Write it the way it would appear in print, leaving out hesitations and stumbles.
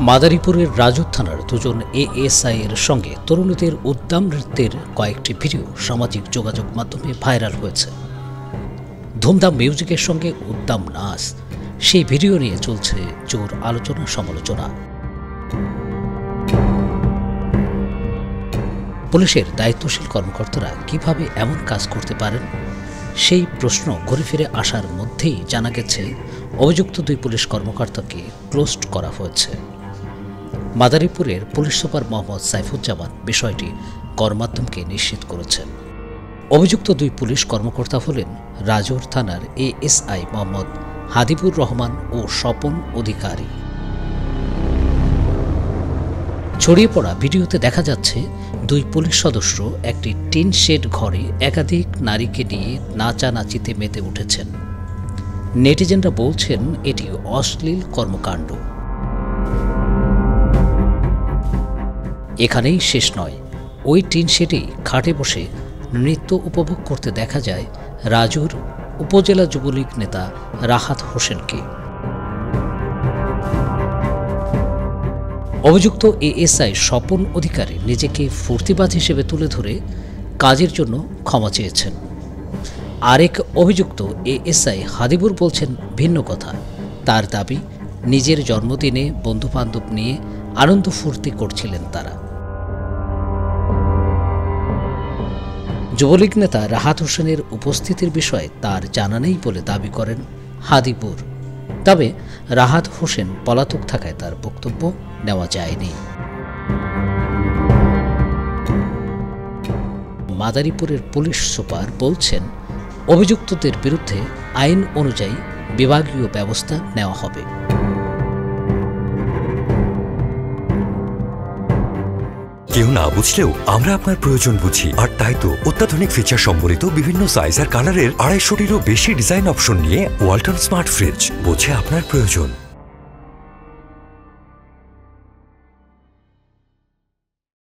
মাদারীপুরের রাজুর থানার দুজন এএসআই এর সঙ্গে তরুণীদের উদ্দাম নৃত্যের কয়েকটি ভিডিও সামাজিক যোগাযোগ মাধ্যমে ভাইরাল হয়েছে। ধুমধাম মিউজিকের সঙ্গে উদ্দাম নাচ, সেই ভিডিও নিয়ে চলছে জোর আলোচনা সমালোচনা। পুলিশের দায়িত্বশীল কর্মকর্তারা কিভাবে এমন কাজ করতে পারেন, সেই প্রশ্ন ঘুরে ফিরে আসার মধ্যেই জানা গেছে অভিযুক্ত দুই পুলিশ কর্মকর্তাকে ক্লোজড করা হয়েছে। মাদারীপুরের পুলিশ সুপার মোহাম্মদ সাইফুজ্জামান বিষয়টি গণমাধ্যমকে নিশ্চিত করেছেন। অভিযুক্ত দুই পুলিশ কর্মকর্তা হলেন রাজৌর থানার এএসআই মোহাম্মদ হাদিবুর রহমান ও স্বপন অধিকারী। ছড়িয়ে পড়া ভিডিওতে দেখা যাচ্ছে দুই পুলিশ সদস্য একটি টিন শেড ঘরে একাধিক নারীকে নিয়ে নাচানাচিতে মেতে উঠেছেন। নেটিজেনরা বলছেন এটি অশ্লীল কর্মকাণ্ড। এখানেই শেষ নয়, ওই টিন শেডেই খাটে বসে নৃত্য উপভোগ করতে দেখা যায় রাজুর উপজেলা যুবলীগ নেতা রাহাত হোসেনকে। অভিযুক্ত এএসআই স্বপন অধিকারী নিজেকে ফুর্তিবাজ হিসেবে তুলে ধরে কাজের জন্য ক্ষমা চেয়েছেন। আরেক অভিযুক্ত এএসআই হাদিবুর বলছেন ভিন্ন কথা। তার দাবি, নিজের জন্মদিনে বন্ধুবান্ধব নিয়ে আনন্দ ফুর্তি করছিলেন তারা। যুবলীগ নেতা রাহাত হোসেনের উপস্থিতির বিষয়ে তার জানা নেই বলে দাবি করেন হাদিবুর। তবে রাহাত হোসেন পলাতক থাকায় তার বক্তব্য নেওয়া যায়নি। মাদারীপুরের পুলিশ সুপার বলছেন, অভিযুক্তদের বিরুদ্ধে আইন অনুযায়ী বিভাগীয় ব্যবস্থা নেওয়া হবে। কেউ না বুঝলেও আমরা আপনার প্রয়োজন বুঝি, আর তাই তো অত্যাধুনিক ফিচার সম্বলিত বিভিন্ন সাইজ আর কালারের 250-টিরও বেশি ডিজাইন অপশন নিয়ে ওয়ালটন স্মার্ট ফ্রিজ বোঝে আপনার প্রয়োজন।